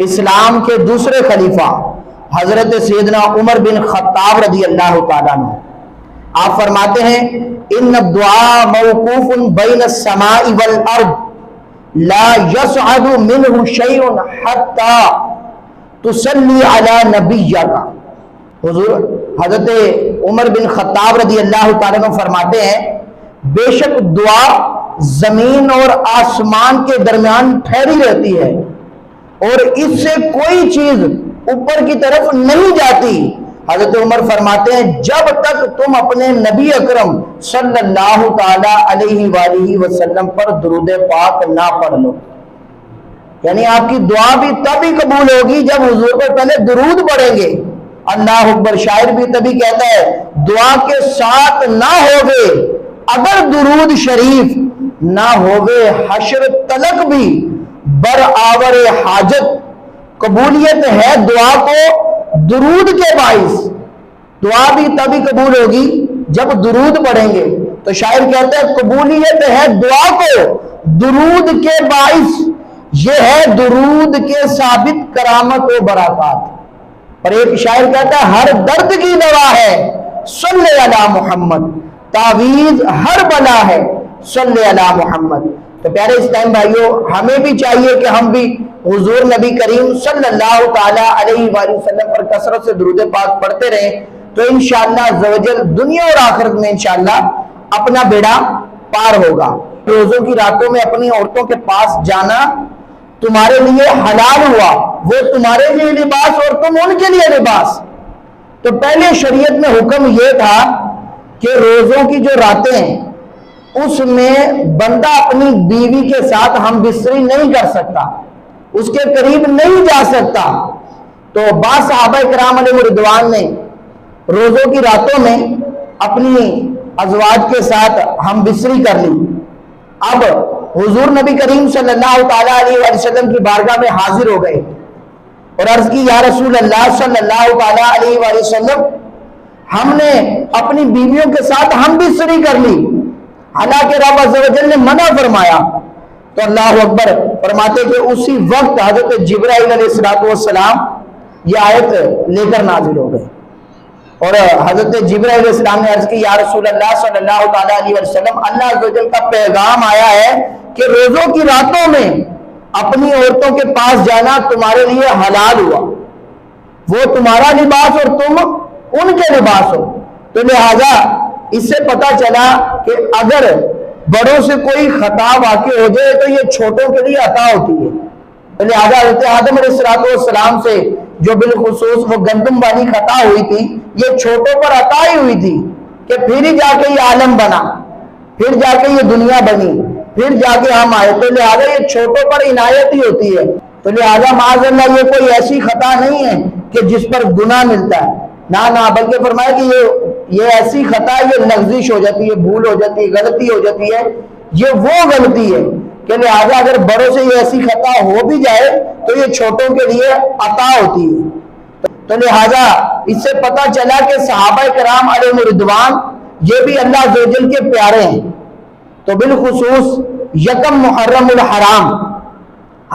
اسلام کے دوسرے خلیفہ حضرت سیدنا عمر بن خطاب رضی اللہ تعالیٰ عنہ، آپ فرماتے ہیں ان الدعاء موقوف بین السماء والارض لا يصعد منه شيء حتى تصلی علی نبیک۔ حضور حضرت عمر بن خطاب رضی اللہ تعالیٰ عنہ فرماتے ہیں بے شک دعا زمین اور آسمان کے درمیان ٹھہری رہتی ہے اور اس سے کوئی چیز اوپر کی طرف نہیں جاتی۔ حضرت عمر فرماتے ہیں جب تک تم اپنے نبی اکرم صلی اللہ تعالی علیہ وآلہ وسلم پر درود پاک نہ پڑھ لو، یعنی آپ کی دعا بھی تبھی قبول ہوگی جب حضور پر پہلے درود پڑھیں گے۔ اللہ اکبر، شاعر بھی تبھی کہتا ہے دعا کے ساتھ نہ ہوگے اگر درود شریف نہ ہوگے حشر تلک بھی برآور حاجت۔ قبولیت ہے دعا کو درود کے باعث، دعا بھی تبھی قبول ہوگی جب درود پڑھیں گے۔ تو شاعر کہتا ہے قبولیت ہے دعا کو درود کے باعث، یہ ہے درود کے ثابت کرامت و برکات۔ اور ایک شاعر کہتا ہے ہر درد کی دوا ہے صلی علی محمد، تعویذ ہر بلا ہے صلی علی محمد۔ تو پیارے اسلام بھائیوں، ہمیں بھی چاہیے کہ ہم بھی حضور نبی کریم صلی اللہ تعالی علیہ وآلہ وسلم پر کثرت سے درود پاک پڑھتے رہیں، تو انشاءاللہ عزوجل دنیا اور آخرت میں انشاءاللہ اپنا بیڑا پار ہوگا۔ روزوں کی راتوں میں اپنی عورتوں کے پاس جانا تمہارے لیے حلال ہوا، وہ تمہارے لیے لباس اور تم ان کے لیے لباس۔ تو پہلے شریعت میں حکم یہ تھا کہ روزوں کی جو راتیں ہیں اس میں بندہ اپنی بیوی کے ساتھ ہم بستری نہیں کر سکتا، اس کے قریب نہیں جا سکتا۔ تو بعض صحابہ کرام علیہ رضوان نے روزوں کی راتوں میں اپنی ازواج کے ساتھ ہم بستری کر لی۔ اب حضور نبی کریم صلی اللہ تعالیٰ علیہ وسلم کی بارگاہ میں حاضر ہو گئے اور عرض کی یا رسول اللہ صلی اللہ تعالیٰ علیہ وسلم، ہم نے اپنی بیویوں کے ساتھ ہم بستری کر لی، حالانکہ رب عز و جل نے منع فرمایا۔ تو اللہ اکبر فرماتے کہ اسی وقت حضرت جبرائیل علیہ السلام یہ آیت لے کر نازل ہو گئے اور حضرت جبرائیل علیہ السلام نے عرض کی یا رسول اللہ صلی اللہ تعالیٰ علیہ وسلم، اللہ عز و جل کا پیغام آیا ہے کہ روزوں کی راتوں میں اپنی عورتوں کے پاس جانا تمہارے لیے حلال ہوا، وہ تمہارا لباس اور تم ان کے لباس ہو۔ تو لہذا اس سے پتہ چلا کہ اگر بڑوں سے کوئی خطا واقع ہو جائے تو یہ چھوٹوں کے لیے عطا ہوتی ہے۔ لہذا حضرت آدم علیہ السلام سے جو بالخصوص وہ گندم والی خطا ہوئی تھی، یہ چھوٹوں پر عطا ہی ہوئی تھی کہ پھر ہی جا کے یہ عالم بنا، پھر جا کے یہ دنیا بنی، پھر جا کے ہم آئے۔ تو لہذا یہ چھوٹوں پر عنایت ہی ہوتی ہے۔ تو لہذا معاذ اللہ یہ کوئی ایسی خطا نہیں ہے کہ جس پر گناہ ملتا ہے، نہ بلکہ فرمایا کہ یہ ایسی خطا، یہ لغزش ہو جاتی ہے، بھول ہو جاتی ہے، غلطی ہو جاتی ہے، یہ وہ غلطی ہے کہ لہذا اگر بڑوں سے یہ ایسی خطا ہو بھی جائے تو یہ چھوٹوں کے لیے عطا ہوتی ہے۔ تو لہذا اس سے پتہ چلا کہ صحابہ کرام علیہ رضوان یہ بھی اللہ عز و جل کے پیارے ہیں۔ تو بالخصوص یکم محرم الحرام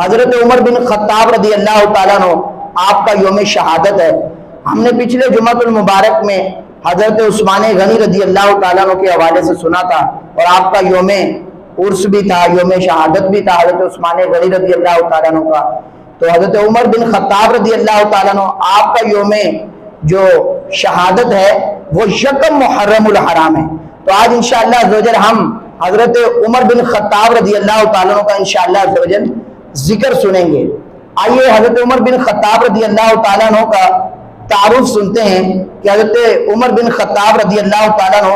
حضرت عمر بن خطاب رضی اللہ تعالیٰ عنہ آپ کا یوم شہادت ہے۔ ہم نے پچھلے جمعۃ المبارک میں حضرت عثمان غنی رضی اللہ تعالیٰ عنہ کے حوالے سے سنا تھا اور آپ کا یوم عرس بھی تھا، یوم شہادت بھی تھا حضرت عثمان غنی رضی اللہ تعالیٰ عنہ کا۔ تو حضرت عمر بن خطاب رضی اللہ تعالیٰ عنہ آپ کا یوم جو شہادت ہے وہ یکم محرم الحرام ہے۔ تو آج انشاءاللہ عزوجل ہم حضرت عمر بن خطاب رضی اللہ تعالیٰ عنہ کا انشاءاللہ عزوجل ذکر سنیں گے۔ آئیے حضرت عمر بن خطاب رضی اللہ تعالیٰ عنہ کا تعارف سنتے ہیں کہ حضرت عمر بن خطاب رضی اللہ تعالیٰ عنہ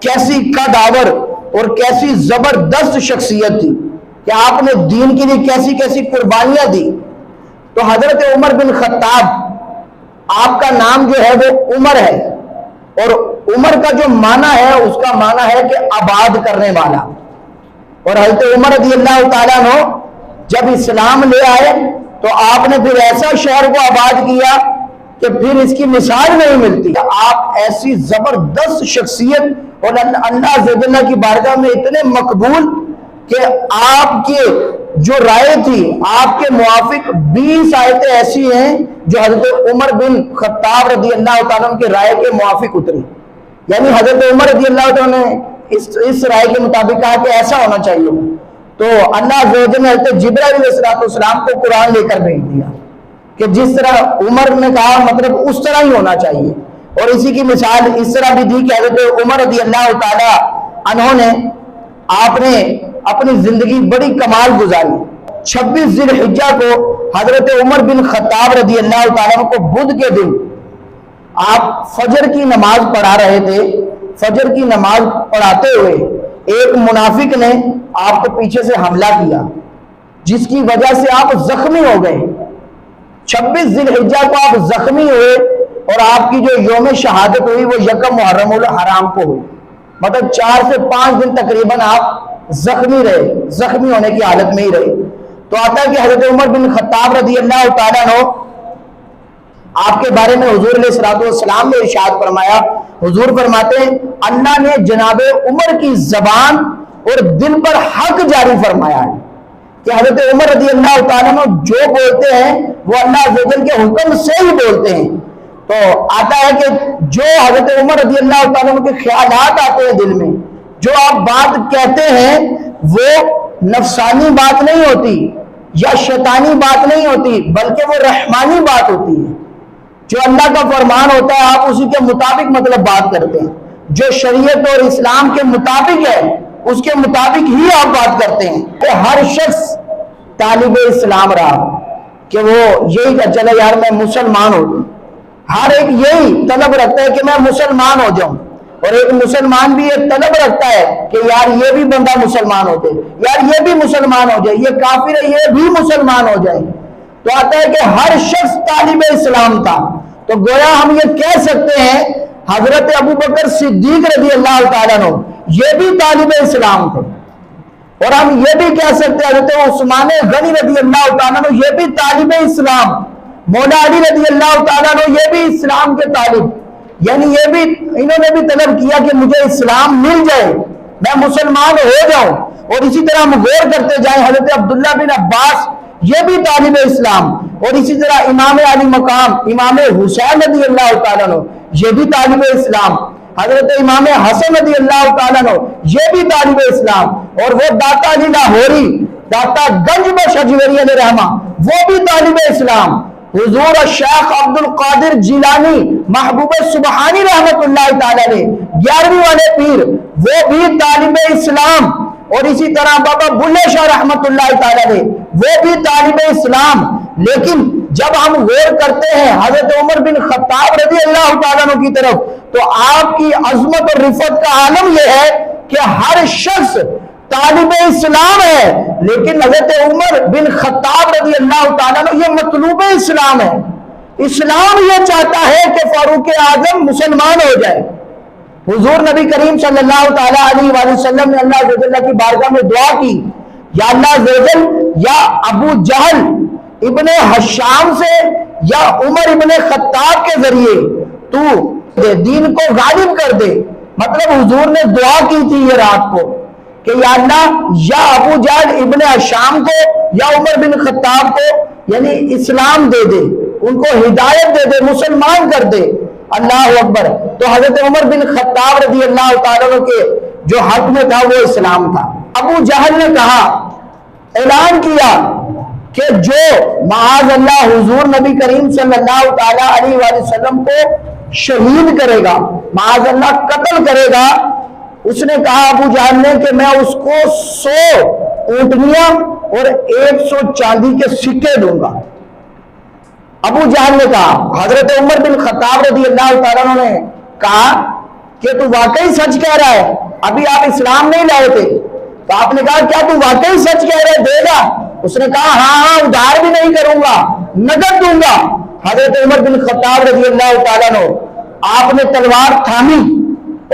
کیسی قدآور اور کیسی زبردست شخصیت تھی کہ آپ نے دین کے لیے کیسی کیسی قربانیاں دی۔ تو حضرت عمر بن خطاب آپ کا نام جو ہے وہ عمر ہے اور عمر کا جو معنی ہے اس کا معنی ہے کہ آباد کرنے والا۔ اور حضرت عمر رضی اللہ تعالیٰ عنہ جب اسلام لے آئے تو آپ نے پھر ایسا شہر کو آباد کیا کہ پھر اس کی مثال نہیں ملتی۔ آپ ایسی زبردست شخصیت اور اللہ عز و جل کی بارگاہ میں اتنے مقبول کہ آپ کے جو رائے تھی آپ کے موافق 20 آیتیں ایسی ہیں جو حضرت عمر بن خطاب رضی اللہ تعالیٰ عنہ کی رائے کے موافق اتری. یعنی حضرت عمر رضی اللہ تعالیٰ نے اس رائے کے مطابق کہا کہ ایسا ہونا چاہیے. تو اللہ عز و جل نے حضرت جبرائیل علیہ السلام کو قرآن لے کر بھیج دیا کہ جس طرح عمر نے کہا مطلب اس طرح ہی ہونا چاہیے. اور اسی کی مثال اس طرح بھی دی کہ حضرت عمر رضی اللہ تعالیٰ عنہ نے آپ نے اپنی زندگی بڑی کمال گزاری. 26 ذی الحجہ کو حضرت عمر بن خطاب رضی اللہ تعالیٰ عنہ کو بدھ کے دن آپ فجر کی نماز پڑھا رہے تھے. فجر کی نماز پڑھاتے ہوئے ایک منافق نے آپ کو پیچھے سے حملہ کیا جس کی وجہ سے آپ زخمی ہو گئے. 26 ذی الحجہ کو آپ زخمی ہوئے اور آپ کی جو یوم شہادت ہوئی وہ یکم محرم الحرام کو ہوئی. مطلب 4 سے 5 دن تقریباً آپ زخمی رہے, زخمی ہونے کی حالت میں ہی رہے. تو آتا ہے کہ حضرت عمر بن خطاب رضی اللہ تعالیٰ عنہ آپ کے بارے میں حضور علیہ السلام نے ارشاد فرمایا. حضور فرماتے ہیں اللہ نے جناب عمر کی زبان اور دل پر حق جاری فرمایا ہے کہ حضرت عمر رضی اللہ تعالیٰ عنہ جو بولتے ہیں وہ اللہ عز و جل کے حکم سے ہی بولتے ہیں. تو آتا ہے کہ جو حضرت عمر رضی اللہ تعالیٰ عنہ کے خیالات آتے ہیں دل میں, جو آپ بات کہتے ہیں وہ نفسانی بات نہیں ہوتی یا شیطانی بات نہیں ہوتی بلکہ وہ رحمانی بات ہوتی ہے. جو اللہ کا فرمان ہوتا ہے آپ اسی کے مطابق مطلب بات کرتے ہیں. جو شریعت اور اسلام کے مطابق ہے اس کے مطابق ہی آپ بات کرتے ہیں. کہ ہر شخص طالب اسلام رہا کہ وہ یہی کہ چلے یار میں مسلمان ہو جاؤں. ہر ایک یہی طلب رکھتا ہے کہ میں مسلمان ہو جاؤں. اور ایک مسلمان بھی ایک طلب رکھتا ہے کہ یار یہ بھی بندہ مسلمان ہو جائے, یار یہ بھی مسلمان ہو جائے, یہ کافر ہے یہ بھی مسلمان ہو جائے. تو آتا ہے کہ ہر شخص طالب اسلام تھا. تو گویا ہم یہ کہہ سکتے ہیں حضرت ابو بکر صدیق رضی اللہ تعالیٰ عنہ یہ بھی طالب اسلام تھے. اور ہم یہ بھی کہہ سکتے ہیں حضرت عثمان غنی رضی اللہ تعالیٰ عنہ یہ بھی طالب اسلام. مولا علی رضی اللہ تعالیٰ عنہ یہ بھی اسلام کے طالب, یعنی یہ بھی انہوں نے بھی طلب کیا کہ مجھے اسلام مل جائے میں مسلمان ہو جاؤں. اور اسی طرح ہم غور کرتے جائیں حضرت عبداللہ بن عباس یہ بھی طالب اسلام. اور اسی طرح امام علی مقام امام حسین رضی اللہ تعالیٰ عنہ یہ بھی طالب اسلام. حضرت امام حسن رضی اللہ تعالیٰ عنہ یہ بھی طالب اسلام. اور وہ داتا علی لاہوری داتا گنج بخش اجمیری علیہ رحمہ وہ بھی طالب اسلام. حضور الشیخ عبد القادر جیلانی محبوب سبحانی رحمت اللہ تعالیٰ نے 11ویں والے پیر وہ بھی طالب اسلام. اور اسی طرح بابا بلے شاہ رحمت اللہ تعالیٰ نے وہ بھی طالب اسلام. لیکن جب ہم غور کرتے ہیں حضرت عمر بن خطاب رضی اللہ تعالیٰ عنہ کی طرف تو آپ کی عظمت اور رفعت کا عالم یہ ہے کہ ہر شخص طالب اسلام ہے. لیکن حضرت عمر بن خطاب رضی اللہ تعالیٰ عنہ یہ مطلوب اسلام ہے. اسلام یہ چاہتا ہے کہ فاروق اعظم مسلمان ہو جائے. حضور نبی کریم صلی اللہ تعالیٰ علیہ وآلہ وسلم نے اللہ عز و جل کی بارگاہ میں دعا کی یا اللہ عز و جل یا ابو جہل ابن حشام سے یا عمر ابن خطاب کے ذریعے تو دین کو غالب کر دے. مطلب حضور نے دعا کی تھی یہ رات کو کہ یا اللہ یا ابو جہل ابن حشام کو یا عمر بن خطاب کو یعنی اسلام دے دے, ان کو ہدایت دے دے, مسلمان کر دے. اللہ اکبر. تو حضرت عمر بن خطاب رضی اللہ تعالیٰ عنہ کے جو حق میں تھا وہ اسلام تھا. ابو جہل نے کہا اعلان کیا کہ جو معاذ اللہ حضور نبی کریم صلی اللہ تعالیٰ علیہ وآلہ وسلم کو شہید کرے گا, معاذ اللہ قتل کرے گا, اس نے کہا ابو جہل نے کہ میں اس کو 100 اونٹنیاں اور 100 چاندی کے سکے دوں گا. ابو جہل نے کہا. حضرت عمر بن خطاب رضی اللہ تعالیٰ عنہ نے کہا کہ تو واقعی سچ کہہ رہا ہے, ابھی آپ اسلام نہیں لائے تھے. تو آپ نے کہا کیا تو واقعی سچ کہہ رہے, دے گا؟ اس نے کہا ہاں ادھار بھی نہیں کروں گا, نقد دوں گا. حضرت عمر بن خطاب رضی اللہ تعالیٰ عنہ آپ نے تلوار تھامی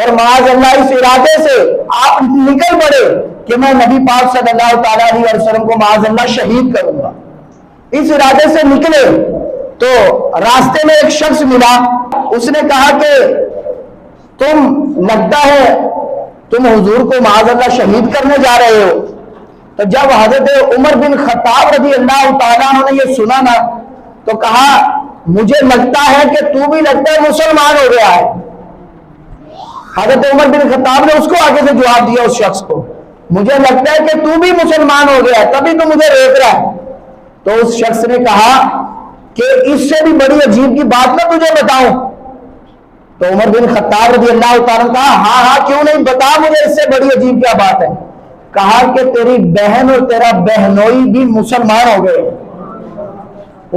اور معاذ اللہ اس ارادے سے آپ نکل پڑے کہ میں نبی پاک صلی اللہ تعالیٰ علیہ وسلم کو معاذ اللہ شہید کروں گا. اس ارادے سے نکلے تو راستے میں ایک شخص ملا, اس نے کہا کہ تم لگتا ہے تم حضور کو معاذ اللہ شہید کرنے جا رہے ہو. تو جب حضرت عمر بن خطاب رضی اللہ تعالیٰ عنہ نے یہ سنا نا تو کہا مجھے لگتا ہے کہ تو بھی لگتا ہے مسلمان ہو گیا ہے. حضرت عمر بن خطاب نے اس کو آگے سے جواب دیا اس شخص کو, مجھے لگتا ہے کہ تو بھی مسلمان ہو گیا ہے تبھی تو مجھے روک رہا ہے. تو اس شخص نے کہا کہ اس سے بھی بڑی عجیب کی بات میں تجھے بتاؤں. تو عمر بن خطاب رضی اللہ تعالیٰ نے کہا ہاں ہاں کیوں نہیں, بتا مجھے اس سے بڑی عجیب کیا بات ہے. کہا کہ تیری بہن اور تیرا بہنوئی بھی مسلمان ہو گئے.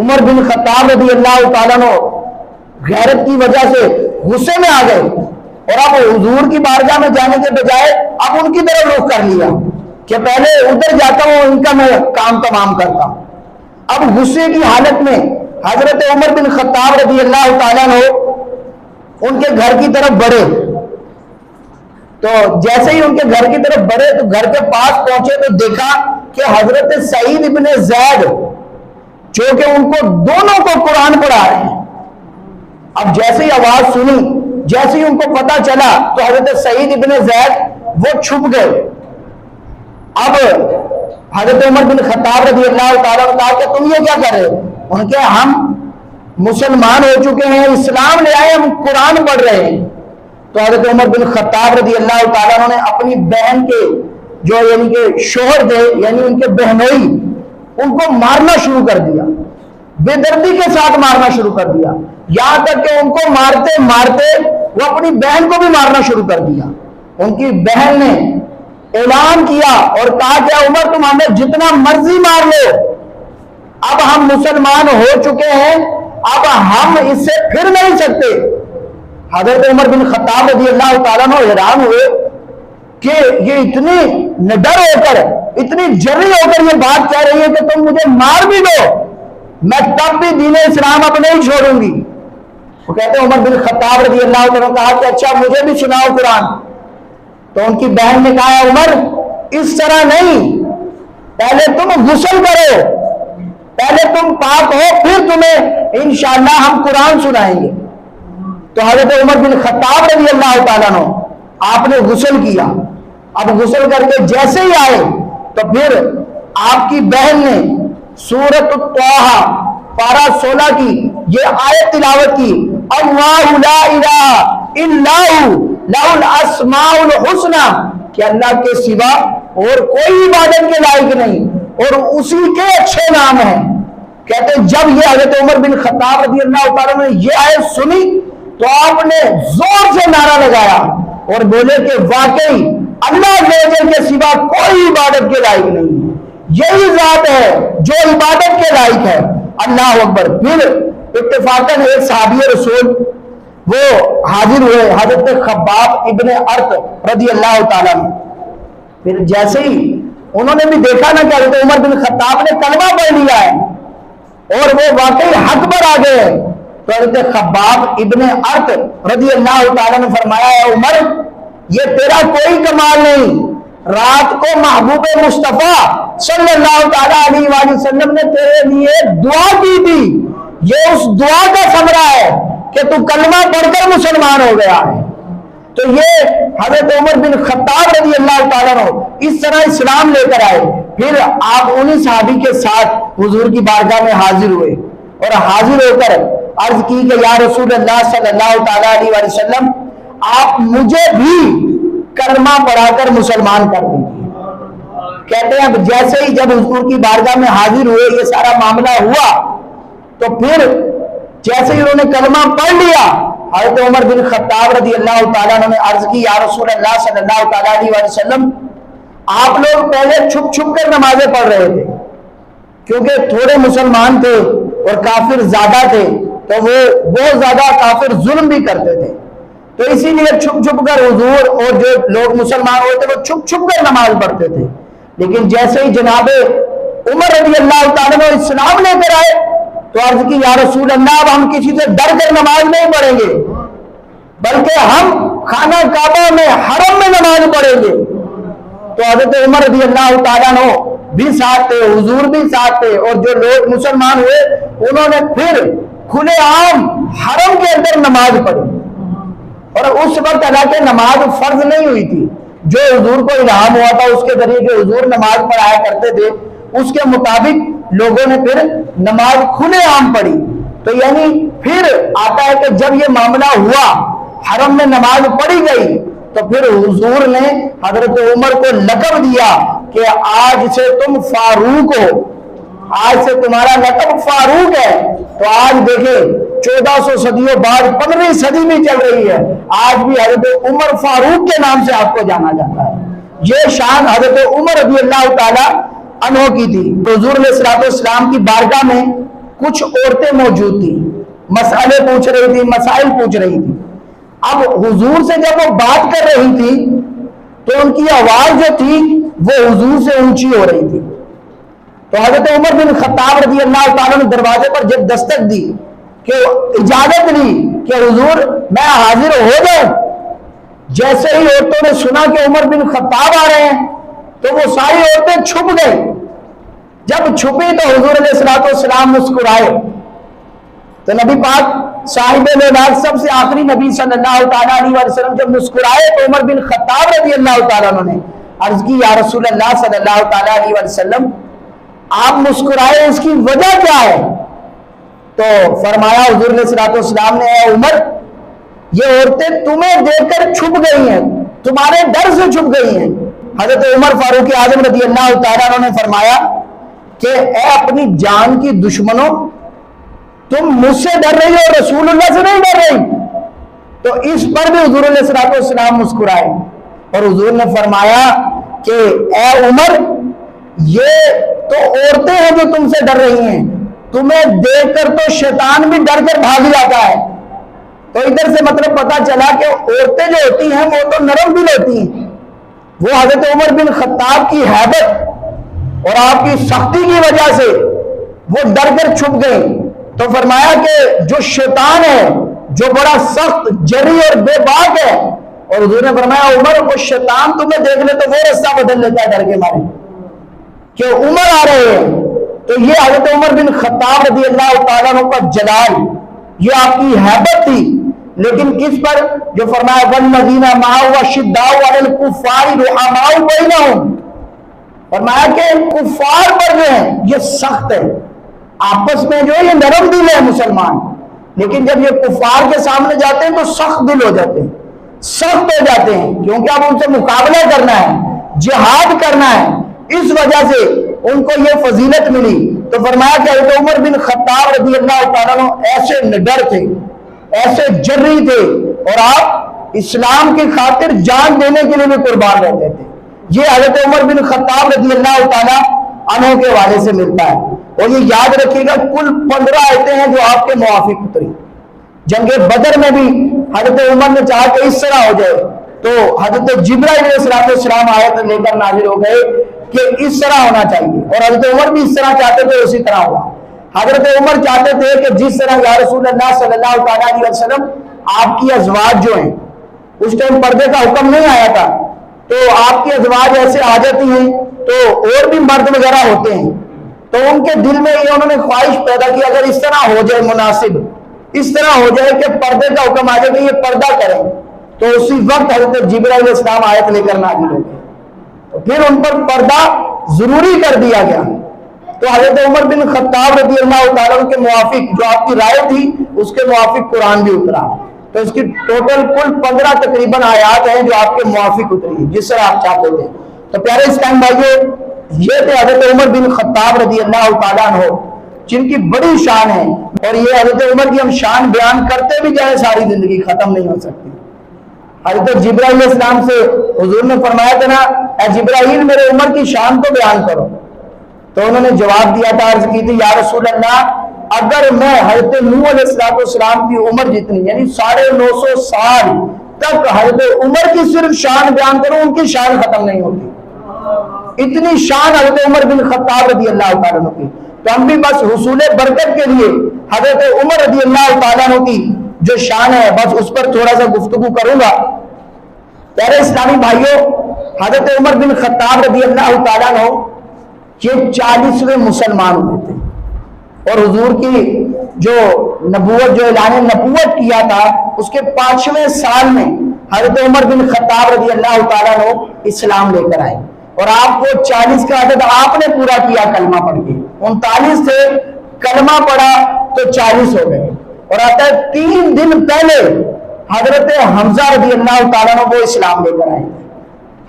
عمر بن خطاب رضی اللہ تعالیٰ نے غیرت کی وجہ سے غصے میں آ گئے اور اب حضور کی بارگاہ میں جانے کے بجائے اب ان کی طرف رخ کر لیا کہ پہلے ادھر جاتا ہوں ان کا میں کام تمام کرتا. اب غصے کی حالت میں حضرت عمر بن خطاب رضی اللہ تعالیٰ نے ان کے گھر کی طرف بڑھے. تو جیسے ہی ان کے گھر کی طرف بڑھے تو گھر کے پاس پہنچے تو دیکھا کہ حضرت سعید ابن زید جو کہ ان کو دونوں کو قرآن پڑھا رہے ہیں. اب جیسے ہی آواز سنی, جیسے ہی ان کو پتا چلا تو حضرت سعید ابن زید وہ چھپ گئے. اب حضرت عمر بن خطاب رضی اللہ تعالیٰ نے کہا کہ تم یہ کیا کر رہے ہو؟ ان کے ہم مسلمان ہو چکے ہیں, اسلام لے آئے, ہم قرآن پڑھ رہے ہیں. تو حضرت عمر بن خطاب رضی اللہ تعالیٰ نے اپنی بہن کے جو یعنی کہ شوہر تھے یعنی ان کے بہنوئی ان کو مارنا شروع کر دیا, بے دردی کے ساتھ مارنا شروع کر دیا, یہاں تک کہ ان کو مارتے مارتے وہ اپنی بہن کو بھی مارنا شروع کر دیا. ان کی بہن نے اعلان کیا اور کہا کہ عمر تم ہمیں جتنا مرضی مار لو, اب ہم مسلمان ہو چکے ہیں, اب ہم اس سے پھر نہیں سکتے. حضرت عمر بن خطاب رضی اللہ تعالیٰ نے حیران ہوئے کہ یہ اتنی نڈر ہو کر, اتنی جری ہو کر یہ بات کہہ رہی ہے کہ تم مجھے مار بھی دو, میں تب بھی دین اسلام اب نہیں چھوڑوں گی. وہ کہتے ہیں عمر بن خطاب رضی اللہ تعالیٰ نے کہا کہ اچھا مجھے بھی سناؤ قرآن. تو ان کی بہن نے کہا عمر اس طرح نہیں, پہلے تم غسل کرو, پہلے تم پاک ہو, پھر تمہیں انشاءاللہ ہم قرآن سنائیں گے. تو حضرت عمر بن خطاب رضی اللہ تعالیٰ نے آپ نے غسل کیا. اب غسل کر کے جیسے ہی آئے تو پھر آپ کی بہن نے سورۃ طٰہٰ پارہ 16 کی یہ آیت تلاوت کی, اللہ لا الہ الا ہو لہ الاسماء الحسنی, کہ اللہ کے سوا اور کوئی عبادت کے لائق نہیں اور اسی کے اچھے نام ہیں. کہتے جب یہ حضرت عمر بن خطاب رضی اللہ تعالیٰ نے یہ آیت سنی تو آپ نے زور سے نعرہ لگایا اور بولے کہ واقعی اللہ کے سوا کوئی عبادت کے لائق نہیں ہے, یہی ذات ہے جو عبادت کے لائق ہے. اللہ اکبر. پھر اتفاقاً ایک صحابی رسول وہ حاضر ہوئے حضرت خباب ابن ارت رضی اللہ تعالیٰ نے. پھر جیسے ہی انہوں نے بھی دیکھا نا کہ حضرت عمر بن خطاب نے کلمہ پڑھ لیا ہے اور وہ واقعی حق پر آ گئے, تو حضرت خباب ابن ارت رضی اللہ تعالیٰ نے فرمایا ہے عمر یہ تیرا کوئی کمال نہیں, رات کو محبوب مصطفیٰ صلی اللہ تعالیٰ علیہ وآلہ وسلم نے تیرے لیے دعا کی تھی, یہ اس دعا کا ثمرہ ہے کہ تو کلمہ پڑھ کر مسلمان ہو گیا ہے. تو یہ حضرت عمر بن خطاب رضی اللہ تعالیٰ عنہ اس طرح اسلام لے کر آئے. پھر آپ انہی صحابی کے ساتھ حضور کی بارگاہ میں حاضر ہوئے اور حاضر ہو کر عرض کی کہ یا رسول اللہ صلی اللہ تعالیٰ علیہ وآلہ وسلم آپ مجھے بھی کلمہ پڑھا کر مسلمان کر دیجیے. کہتے ہیں جیسے ہی جب حضور کی بارگاہ میں حاضر ہوئے یہ سارا معاملہ ہوا تو پھر جیسے ہی انہوں نے کلمہ پڑھ لیا حضرت عمر بن خطاب رضی اللہ تعالیٰ نے عرض کی یا رسول اللہ صلی اللہ تعالیٰ علیہ وآلہ وسلم آپ لوگ پہلے چھپ چھپ کر نمازیں پڑھ رہے تھے کیونکہ تھوڑے مسلمان تھے اور کافر زیادہ تھے تو وہ بہت زیادہ کافر ظلم بھی کرتے تھے, تو اسی لیے چھپ چھپ کر حضور اور جو لوگ مسلمان ہوئے تھے وہ چھپ چھپ کر نماز پڑھتے تھے. لیکن جیسے ہی جناب عمر رضی اللہ تعالیٰ نے اسلام لے کر آئے تو عرض کی یا رسول اللہ اب ہم کسی سے ڈر کر نماز نہیں پڑھیں گے بلکہ ہم خانہ کعبہ میں حرم میں نماز پڑھیں گے. تو حضرت عمر رضی اللہ تعالیٰ عنہ بھی ساتھ تھے, حضور بھی ساتھ تھے, اور جو لوگ مسلمان ہوئے انہوں نے پھر کھلے عام حرم کے اندر نماز پڑھی. اور اس وقت حالانکہ نماز فرض نہیں ہوئی تھی جو حضور کو الہام ہوا تھا اس کے ذریعے جو حضور نماز پڑھایا کرتے تھے اس کے مطابق لوگوں نے پھر نماز کھلے عام پڑھی. تو یعنی پھر آتا ہے کہ جب یہ معاملہ ہوا حرم میں نماز پڑھی گئی تو پھر حضور نے حضرت عمر کو لقب دیا کہ آج سے تم فاروق ہو, آج سے تمہارا لقب فاروق ہے. تو آج دیکھیں 1400 صدیوں بعد 15ویں صدی میں چل رہی ہے, آج بھی حضرت عمر فاروق کے نام سے آپ کو جانا جاتا ہے. یہ شان حضرت عمر رضی اللہ تعالی عنہ کی تھی. حضور علیہ الصلوۃ والسلام کی بارگاہ میں کچھ عورتیں موجود تھیں, مسئلے پوچھ رہی تھی, مسائل پوچھ رہی تھی. اب حضور سے جب وہ بات کر رہی تھی تو ان کی آواز جو تھی وہ حضور سے اونچی ہو رہی تھی. تو حضرت عمر بن خطاب رضی اللہ تعالیٰ نے دروازے پر جب دستک دی کہ اجازت لی کہ حضور میں حاضر ہو جاؤں, جیسے ہی عورتوں نے سنا کہ عمر بن خطاب آ رہے ہیں تو وہ ساری عورتیں چھپ گئیں. جب چھپی تو حضور علیہ الصلوۃ والسلام مسکرائے. تو نبی پاک صاحب میراج سب سے آخری نبی صلی اللہ تعالیٰ علیہ وسلم جب مسکرائے تو عمر بن خطاب رضی اللہ تعالیٰ نے عرض کی یا رسول اللہ صلی اللہ تعالیٰ علیہ وسلم آپ مسکرائے, اس کی وجہ کیا ہے؟ تو فرمایا حضور علیہ الصلوۃ والسلام نے اے عمر یہ عورتیں تمہیں دیکھ کر چھپ گئی ہیں, تمہارے ڈر سے چھپ گئی ہیں. حضرت عمر فاروق اعظم رضی اللہ تعالیٰ نے فرمایا کہ اے اپنی جان کی دشمنوں, تم مجھ سے ڈر رہی ہو, رسول اللہ سے نہیں ڈر رہی. تو اس پر بھی حضور علیہ الصلوۃ والسلام مسکرائے اور حضور نے فرمایا کہ اے عمر یہ تو عورتیں ہیں جو تم سے ڈر رہی ہیں, تمہیں دیکھ کر تو شیطان بھی ڈر کر بھاگ جاتا ہے. تو ادھر سے مطلب پتا چلا کہ عورتیں جو ہوتی ہیں وہ تو نرم دل ہوتی ہیں. وہ حضرت عمر بن خطاب کی ہیبت اور آپ کی سختی کی وجہ سے وہ ڈر کر چھپ گئیں. تو فرمایا کہ جو شیطان ہے جو بڑا سخت جری اور بے باک ہے, اور حضور نے فرمایا عمر وہ شیطان تمہیں دیکھ لے تو وہ رستہ بدل لیتا ہے ڈر کے مارے کہ عمر آ رہے ہیں. تو یہ حضرت عمر بن خطاب رضی اللہ تعالیٰ عنہ کا جلال, یہ آپ کی ہیبت تھی. لیکن کس پر؟ جو فرمایا والذین معه اشداء علی الکفار رحماء بینہم, فرمایا کہ کفار پر جو ہے یہ سخت ہے, آپس میں جو ہے یہ نرم دل ہے مسلمان, لیکن جب یہ کفار کے سامنے جاتے ہیں تو سخت دل ہو جاتے ہیں, سخت ہو جاتے ہیں, کیونکہ اب ان سے مقابلہ کرنا ہے, جہاد کرنا ہے. اس وجہ سے ان کو یہ فضیلت ملی. تو فرمایا کہ حضرت عمر بن خطاب رضی اللہ تعالیٰ عنہ ایسے نڈر تھے, ایسے جری تھے, اور آپ اسلام کی خاطر جان دینے کے لیے بھی قربان رہتے تھے. یہ حضرت عمر بن خطاب رضی اللہ تعالیٰ عنہ کے والے سے ملتا ہے. اور یہ یاد رکھیے گا کل 15 آیتیں ہیں جو آپ کے موافق اتری. جنگ بدر میں بھی حضرت عمر نے چاہا کہ اس طرح ہو جائے تو حضرت جبرائیل علیہ السلام آیت لے کر نازل ہو گئے کہ اس طرح ہونا چاہیے, اور حضرت عمر بھی اس طرح چاہتے تھے, اسی طرح ہوا. حضرت عمر چاہتے تھے کہ جس طرح یا رسول اللہ صلی اللہ تعالیٰ علیہ وسلم آپ کی ازواج جو ہیں, اس ٹائم پردے کا حکم نہیں آیا تھا, تو آپ کی ازواج ایسے آ جاتی ہیں تو اور بھی مرد وغیرہ ہوتے ہیں, تو ان کے دل میں یہ انہوں نے خواہش پیدا کی اگر اس طرح ہو جائے مناسب, اس طرح ہو جائے کہ پردے کا حکم آ جائے کہ یہ پردہ کریں, تو اسی وقت حضرت جبرائیل علیہ السلام آیت لے کر نازل ہو گئے. تو پھر ان پر پردہ ضروری کر دیا گیا. تو حضرت عمر بن خطاب رضی اللہ تعالیٰ کے موافق جو آپ کی رائے تھی اس کے موافق قرآن بھی اترا. تو اس کی ٹوٹل کل 15 تقریباً آیات ہیں جو آپ کے موافق اتری جس طرح آپ چاہتے تھے. تو پیارے اسلام بھائیو, یہ تھے حضرت عمر بن خطاب رضی اللہ تعالیٰ عنہ جن کی بڑی شان ہے, اور یہ حضرت عمر کی ہم شان بیان کرتے بھی جائیں ساری زندگی ختم نہیں ہو سکتی. حضرت جبرائیل علیہ السلام سے حضور نے فرمایا تھا نا اے جبرائیل میرے عمر کی شان کو بیان کرو, تو انہوں نے جواب دیا تھا, عرض کی تھی یا رسول اللہ اگر میں حضرت نوح علیہ السلام کی عمر جتنی یعنی 950 سال تک حضرت عمر کی صرف شان بیان کروں ان کی شان ختم نہیں ہوتی. اتنی شان حضرت عمر بن خطاب رضی اللہ تعالیٰ عنہ کی. تو ہم بھی بس حصول برکت کے لیے حضرت عمر رضی اللہ تعالیٰ عنہ کی جو شان ہے بس اس پر تھوڑا سا گفتگو کروں گا. پیارے اسلامی بھائیوں, حضرت عمر بن خطاب رضی اللہ تعالیٰ عنہ یہ 40ویں مسلمان ہوئے تھے, اور حضور کی جو نبوت جو اعلان نبوت کیا تھا اس کے 5ویں سال میں حضرت عمر بن خطاب رضی اللہ تعالیٰ عنہ اسلام لے کر آئے اور آپ کو 40 کا عدد آپ نے پورا کیا کلمہ پڑھ کے. 39 سے کلمہ پڑھا تو 40 ہو گئے. اور آتا ہے 3 دن پہلے حضرت حمزہ رضی اللہ تعالیٰ عنہ وہ اسلام لے کر آئے.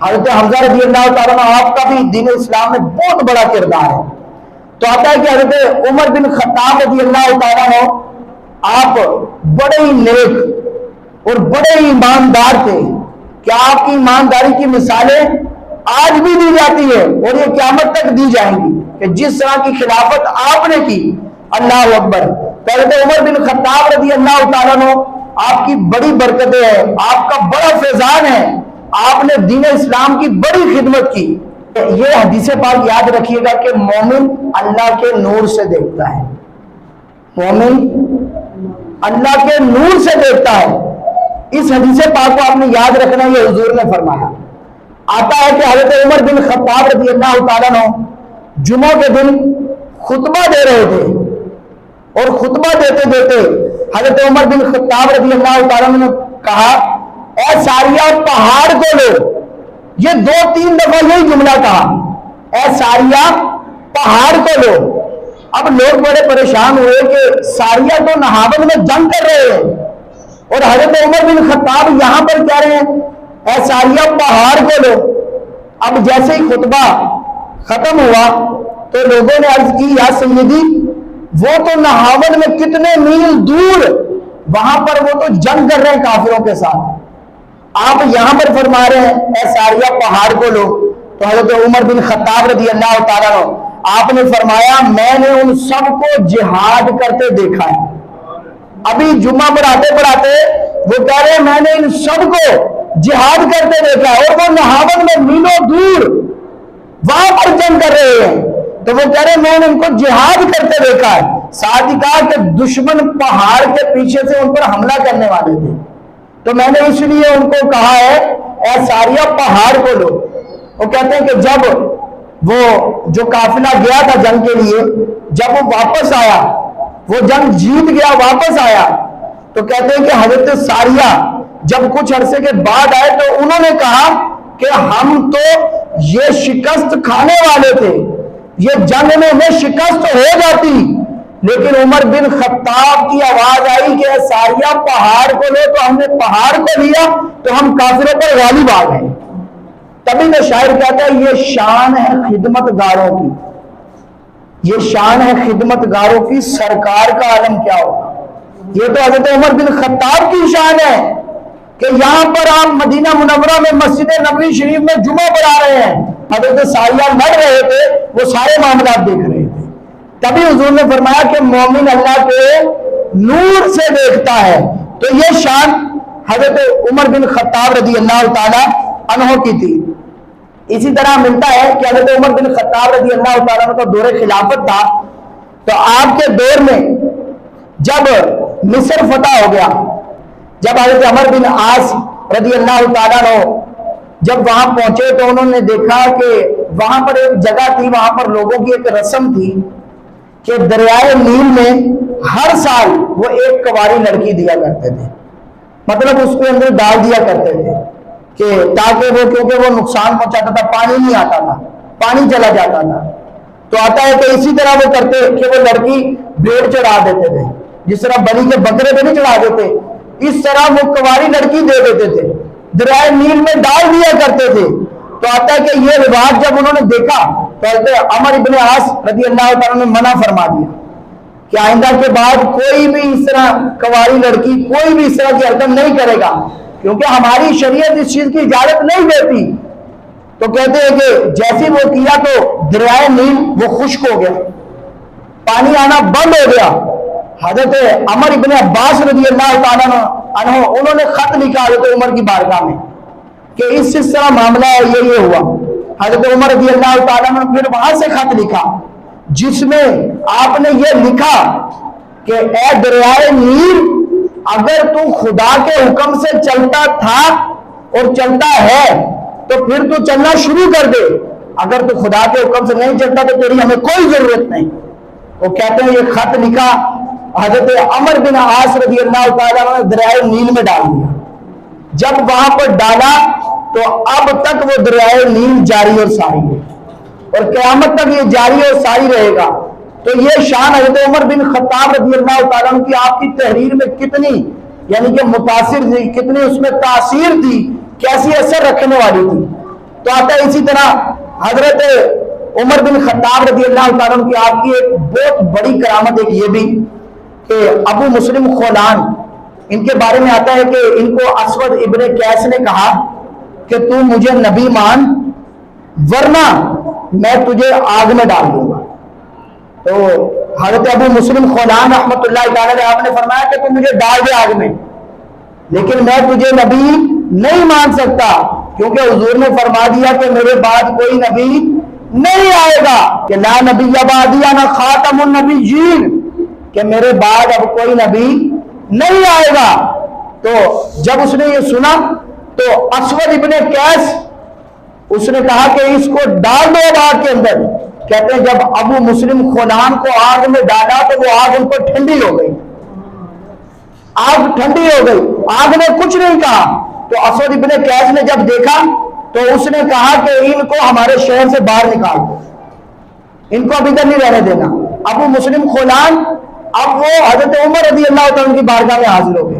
حضرت حمزہ رضی اللہ تعالیٰ عنہ آپ کا بھی دین اسلام میں بہت بڑا کردار ہے. تو آتا ہے کہ حضرت عمر بن خطاب رضی اللہ تعالیٰ عنہ آپ بڑے ہی نیک اور بڑے ہی ایماندار تھے کہ آپ کی ایمانداری کی مثالیں آج بھی دی جاتی ہے اور یہ قیامت تک دی جائیں گی کہ جس طرح کی خلافت آپ نے کی. اللہ اکبر. حضرت عمر بن خطاب رضی اللہ تعالیٰ عنہ آپ کی بڑی برکتیں ہیں, آپ کا بڑا فیضان ہے, آپ نے دین اسلام کی بڑی خدمت کی. یہ حدیث پاک یاد رکھیے گا کہ مومن اللہ کے نور سے دیکھتا ہے. مومن اللہ کے نور سے دیکھتا ہے. اس حدیث پاک کو آپ نے یاد رکھنا, یہ حضور نے فرمایا. آتا ہے کہ حضرت عمر بن خطاب رضی اللہ تعالیٰ عنہ جمعہ کے دن خطبہ دے رہے تھے اور خطبہ دیتے دیتے حضرت عمر بن خطاب رضی اللہ تعالیٰ عنہ نے کہا, اے ساریہ پہاڑ کو لو. یہ 2-3 دفعہ یہی جملہ کہا, اے ساریہ پہاڑ کو لو. اب لوگ بڑے پریشان ہوئے کہ ساریہ تو نہاون میں جنگ کر رہے ہیں اور حضرت عمر بن خطاب یہاں پر کہہ رہے ہیں اے ساریہ پہاڑ کو لو. اب جیسے ہی خطبہ ختم ہوا تو لوگوں نے عرض کی, یا سیدی وہ تو نہاون میں کتنے میل دور, وہاں پر وہ تو جنگ کر رہے ہیں کافروں کے ساتھ, آپ یہاں پر فرما رہے ہیں اے ساریہ پہاڑ کو لو. تو حضرت عمر بن خطاب رضی اللہ تعالیٰ عنہ آپ نے فرمایا, میں نے ان سب کو جہاد کرتے دیکھا ہے. ابھی جمعہ پڑھاتے وہ کہہ رہے ہیں میں نے ان سب کو جہاد کرتے دیکھا ہے, اور وہ نہاون میں میلوں دور وہاں پر جنگ کر رہے ہیں. تو وہ کہہ رہے ہیں میں نے ان کو جہاد کرتے دیکھا ہے. ساتھ ہی کہا کہ دشمن پہاڑ کے پیچھے سے ان پر حملہ کرنے والے تھے, تو میں نے اس لیے ان کو کہا ہے اے ساریہ پہاڑ کو لو. وہ کہتے ہیں کہ جب وہ جو قافلہ گیا تھا جنگ کے لیے, جب وہ واپس آیا, وہ جنگ جیت گیا واپس آیا, تو کہتے ہیں کہ حضرت ساریہ جب کچھ عرصے کے بعد آئے تو انہوں نے کہا کہ ہم تو یہ شکست کھانے والے تھے, یہ جنگ میں ہمیں شکست ہو جاتی, لیکن عمر بن خطاب کی آواز آئی کہ ساریہ پہاڑ کو لو, تو ہم نے پہاڑ کو لیا تو ہم کافروں پر غالب آ گئے. تبھی میں شاعر کہتا ہے یہ شان ہے خدمت گاروں کی, یہ شان ہے خدمت گاروں کی, سرکار کا عالم کیا ہوگا. یہ تو حضرت عمر بن خطاب کی شان ہے کہ یہاں پر آپ مدینہ منورہ میں مسجد نبوی شریف میں جمعہ پڑھا رہے ہیں, حضرت ساریہ لڑ رہے تھے, وہ سارے معاملات دیکھ رہے تھے. تبھی حضور نے فرمایا کہ مومن اللہ کے نور سے دیکھتا ہے. تو یہ شان حضرت عمر بن خطاب رضی اللہ تعالیٰ عنہ کی تھی. اسی طرح ملتا ہے کہ حضرت عمر بن خطاب رضی اللہ تعالیٰ عنہ کا دور خلافت تھا, تو آپ کے دور میں جب مصر فتح ہو گیا, جب حضرت عمر بن عاص رضی اللہ تعالیٰ عنہ جب وہاں پہنچے تو انہوں نے دیکھا کہ وہاں پر ایک جگہ تھی, وہاں پر لوگوں کی ایک رسم تھی کہ دریائے نیل میں ہر سال وہ ایک کنواری لڑکی دیا کرتے تھے, مطلب اس کے اندر ڈال دیا کرتے تھے کہ تاکہ وہ, کیونکہ وہ نقصان پہنچاتا تھا, پانی نہیں آتا تھا, پانی چلا جاتا تھا. تو آتا ہے کہ اسی طرح وہ کرتے کہ وہ لڑکی بھیڑ چڑھا دیتے تھے, جس طرح بلی کے بکرے پہ نہیں چڑھا دیتے, اس طرح وہ کنواری لڑکی دے دیتے تھے, دریائے نیل میں ڈال دیا کرتے تھے. تو آتا ہے کہ یہ رواج جب انہوں نے دیکھا تو حضرت عمر بن عاص رضی اللہ تعالیٰ نے منع فرما دیا کہ آئندہ کے بعد کوئی بھی اس طرح کنواری لڑکی, کوئی بھی اس طرح کی حرکت نہیں کرے گا, کیونکہ ہماری شریعت اس چیز کی اجازت نہیں دیتی. تو کہتے ہیں کہ جیسے وہ کیا تو دریائے نیل وہ خشک ہو گیا, پانی آنا بند ہو گیا. حضرت عمر بن عباس رضی اللہ تعالیٰ عنہ انہوں نے خط لکھا حضرت عمر کی بارگاہ میں کہ اس طرح معاملہ ہے, یہ ہوا. حضرت عمر رضی اللہ تعالیٰ عنہ پھر وہاں سے خط لکھا جس میں آپ نے یہ لکھا کہ اے دریائے نیل, اگر تو خدا کے حکم سے چلتا تھا اور چلتا ہے تو پھر تو چلنا شروع کر دے, اگر تو خدا کے حکم سے نہیں چلتا تو تیری ہمیں کوئی ضرورت نہیں. وہ کہتے ہیں یہ خط لکھا حضرت عمر بن عاص رضی اللہ تعالیٰ نے دریائے نیل میں ڈال دیا. جب وہاں پر ڈالا تو اب تک وہ دریائے نیل جاری اور ساری ہے، اور قیامت تک یہ جاری اور ساری رہے گا۔ تو یہ شان حضرت عمر بن خطاب رضی اللہ تعالیٰ عنہ کی آپ کی تحریر میں کتنی یعنی کہ متاثر تھی، کتنی اس میں تاثیر تھی، کیسی اثر رکھنے والی تھی۔ تو آتا ہے اسی طرح حضرت عمر بن خطاب رضی اللہ تعالیٰ عنہ کی آپ کی ایک بہت بڑی کرامت ایک یہ بھی کہ ابو مسلم خولان، ان کے بارے میں آتا ہے کہ ان کو اسود ابن قیس نے کہا کہ تو مجھے نبی مان ورنہ میں تجھے آگ میں ڈال دوں گا۔ تو حضرت ابو مسلم خولان رحمۃ اللہ تعالی علیہ آپ نے فرمایا کہ تو مجھے ڈال دے آگ میں، لیکن میں تجھے نبی نہیں مان سکتا، کیونکہ حضور نے فرما دیا کہ میرے بعد کوئی نبی نہیں آئے گا، کہ لا نبی بعدی انا خاتم النبیین، کہ میرے بعد اب کوئی نبی نہیں آئے گا۔ تو جب اس نے یہ سنا تو اسود ابن قیس اس نے کہا کہ اس کو ڈال دو آگ کے اندر۔ کہتے ہیں جب ابو مسلم خولان کو آگ میں ڈالا تو وہ آگ ان پر ٹھنڈی ہو گئی، آگ ٹھنڈی ہو گئی، آگ نے کچھ نہیں کہا۔ تو اسود ابن قیس نے جب دیکھا تو اس نے کہا کہ ان کو ہمارے شہر سے باہر نکال دو، ان کو اب ادھر نہیں رہنے دینا۔ ابو مسلم خولان اب وہ حضرت عمر رضی اللہ تعالیٰ کی بارگاہ میں حاضر ہو گئے،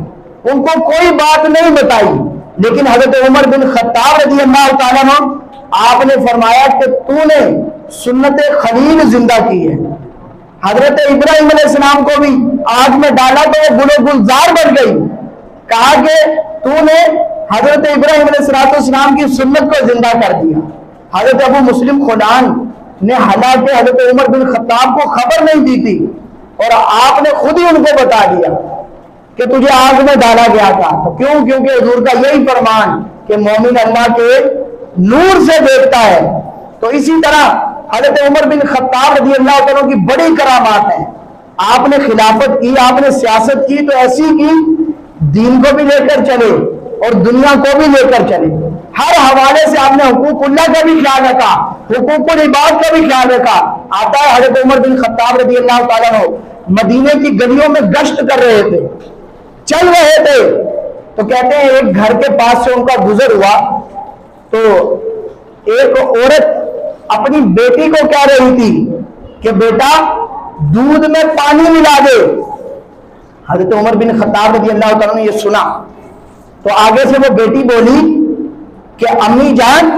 ان کو کوئی بات نہیں بتائی، لیکن حضرت عمر بن خطاب رضی اللہ تعالیٰ عنہ آپ نے فرمایا کہ تو نے سنت خلیل زندہ کی ہے۔ حضرت ابراہیم علیہ السلام کو بھی آگ میں ڈالا تو وہ گل و گلزار بن گئی، کہا کہ تو نے حضرت ابراہیم علیہ السلام کی سنت کو زندہ کر دیا۔ حضرت ابو مسلم خولان نے حالانکہ حضرت عمر بن خطاب کو خبر نہیں دی تھی، اور آپ نے خود ہی ان کو بتا دیا کہ تجھے آگ میں ڈالا گیا تھا۔ تو کیونکہ حضور کا یہی فرمان کہ مومن اللہ کے نور سے دیکھتا ہے۔ تو اسی طرح حضرت عمر بن خطاب رضی اللہ عنہ کی بڑی کرامات ہیں۔ آپ نے خلافت کی، آپ نے سیاست کی تو ایسی کی دین کو بھی لے کر چلے اور دنیا کو بھی لے کر چلے، ہر حوالے سے آپ نے حقوق اللہ کا بھی خیال رکھا، حقوق العباد کا بھی خیال رکھا۔ آتا ہے حضرت عمر بن خطاب رضی اللہ تعالیٰ عنہ مدینے کی گلیوں میں گشت کر رہے تھے، چل رہے تھے، تو کہتے ہیں ایک گھر کے پاس سے ان کا گزر ہوا تو ایک عورت اپنی بیٹی کو کہہ رہی تھی کہ بیٹا دودھ میں پانی ملا دے۔ حضرت عمر بن خطاب رضی اللہ تعالیٰ نے یہ سنا تو آگے سے وہ بیٹی بولی کہ امی جان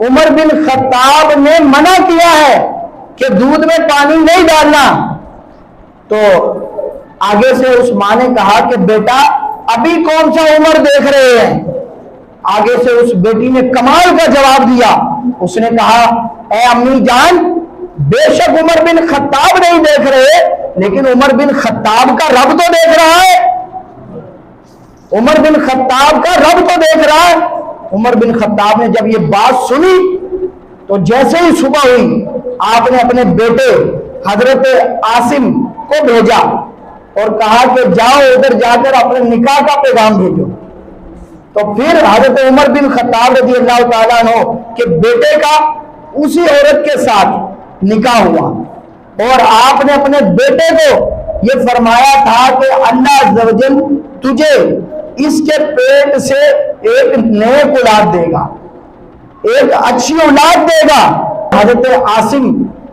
عمر بن خطاب نے منع کیا ہے کہ دودھ میں پانی نہیں ڈالنا۔ تو آگے سے اس ماں نے کہا کہ بیٹا ابھی کون سا عمر دیکھ رہے ہیں؟ آگے سے اس بیٹی نے کمال کا جواب دیا، اس نے کہا اے امی جان بے شک عمر بن خطاب نہیں دیکھ رہے، لیکن عمر بن خطاب کا رب تو دیکھ رہا ہے، عمر بن خطاب کا رب تو دیکھ رہا ہے۔ عمر بن خطاب نے جب یہ بات سنی تو جیسے ہی صبح ہوئی آپ نے اپنے بیٹے حضرت عاصم کو بھیجا اور کہا کہ جاؤ ادھر جا کر اپنے نکاح کا پیغام بھیجو۔ تو پھر حضرت عمر بن خطاب رضی اللہ تعالیٰ عنہ کے بیٹے کا اسی عورت کے ساتھ نکاح ہوا، اور آپ نے اپنے بیٹے کو یہ فرمایا تھا کہ اللہ عز و جل تجھے اس کے پیٹ سے ایک نیک اولاد دے گا، ایک اچھی اولاد دے گا۔ حضرت عاصم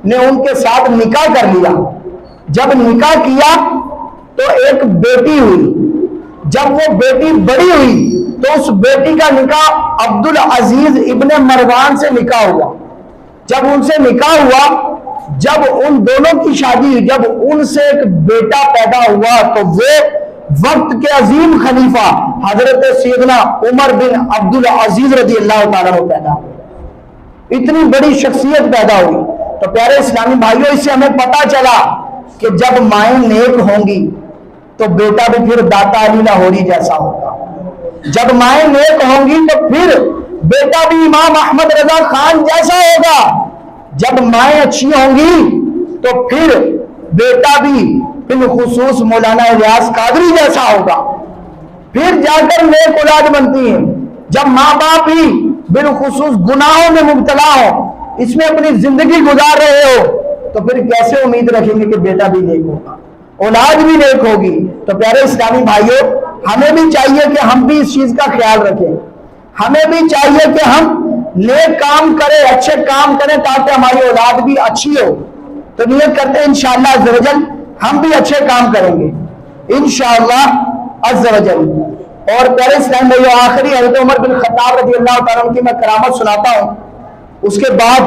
نے ان کے ساتھ نکاح کر لیا۔ جب نکاح کیا تو ایک بیٹی ہوئی، جب وہ بیٹی بڑی ہوئی تو اس بیٹی کا نکاح عبد العزیز ابن مروان سے نکاح ہوا۔ جب ان سے نکاح ہوا، جب ان دونوں کی شادی ہوئی، جب ان سے ایک بیٹا پیدا ہوا تو وہ وقت کے عظیم خلیفہ حضرت سیدنا عمر بن عبد العزیز رضی اللہ تعالیٰ عنہ پیدا ہوئے۔ اتنی بڑی شخصیت پیدا ہوئی۔ تو پیارے اسلامی بھائیوں، اس سے ہمیں پتا چلا کہ جب مائیں نیک ہوں گی تو بیٹا بھی پھر داتا علی لاہوری جیسا ہوگا، جب مائیں نیک ہوں گی تو پھر بیٹا بھی امام احمد رضا خان جیسا ہوگا، جب مائیں اچھی ہوں گی تو پھر بیٹا بھی بالخصوص مولانا الیاس قادری جیسا ہوگا، پھر جا کر نیک اولاد بنتی ہیں۔ جب ماں باپ ہی بالخصوص گناہوں میں مبتلا ہو، اس میں اپنی زندگی گزار رہے ہو، تو پھر کیسے امید رکھیں گے کہ بیٹا بھی نیک ہوگا، اولاد بھی نیک ہوگی۔ تو پیارے اسلامی بھائیوں، ہمیں بھی چاہیے کہ ہم بھی اس چیز کا خیال رکھیں، ہمیں بھی چاہیے کہ ہم نیک کام کریں، اچھے کام کریں تاکہ ہماری اولاد بھی اچھی ہو۔ تو نیت کرتے ہیں انشاءاللہ عز و جل ہم بھی اچھے کام کریں گے انشاءاللہ عز و جل۔ اور پیارے اسلام بھائیو، آخری حضرت عمر بن خطاب رضی اللہ تعالیٰ عنہ کی میں کرامت سناتا ہوں، اس کے بعد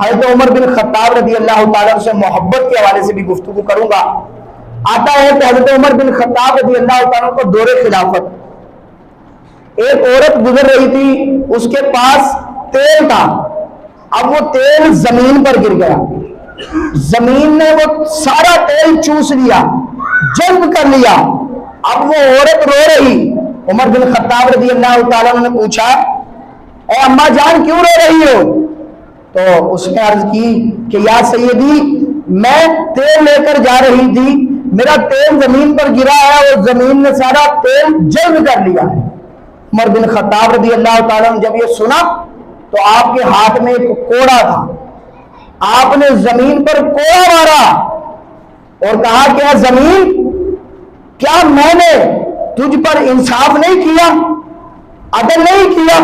حضرت عمر بن خطاب رضی اللہ تعالیٰ عنہ سے محبت کے حوالے سے بھی گفتگو کروں گا۔ آتا ہے کہ حضرت عمر بن خطاب رضی اللہ تعالیٰ عنہ کو دور خلافت ایک عورت گزر رہی تھی، اس کے پاس تیل تھا، اب وہ تیل زمین پر گر گیا، زمین نے وہ سارا تیل چوس لیا، جذب کر لیا۔ اب وہ عورت رو رہی، عمر بن خطاب رضی اللہ تعالیٰ نے پوچھا اے اماں جان کیوں رو رہی ہو؟ تو اس نے عرض کی کہ یا سیدی میں تیل لے کر جا رہی تھی، میرا تیل زمین پر گرا ہے اور زمین نے سارا تیل جذب کر لیا ہے۔ عمر بن خطاب رضی اللہ تعالیٰ نے جب یہ سنا تو آپ کے ہاتھ میں ایک کوڑا تھا، آپ نے زمین پر کوڑا مارا اور کہا کہ اے زمین کیا میں نے تجھ پر انصاف نہیں کیا، عدل نہیں کیا؟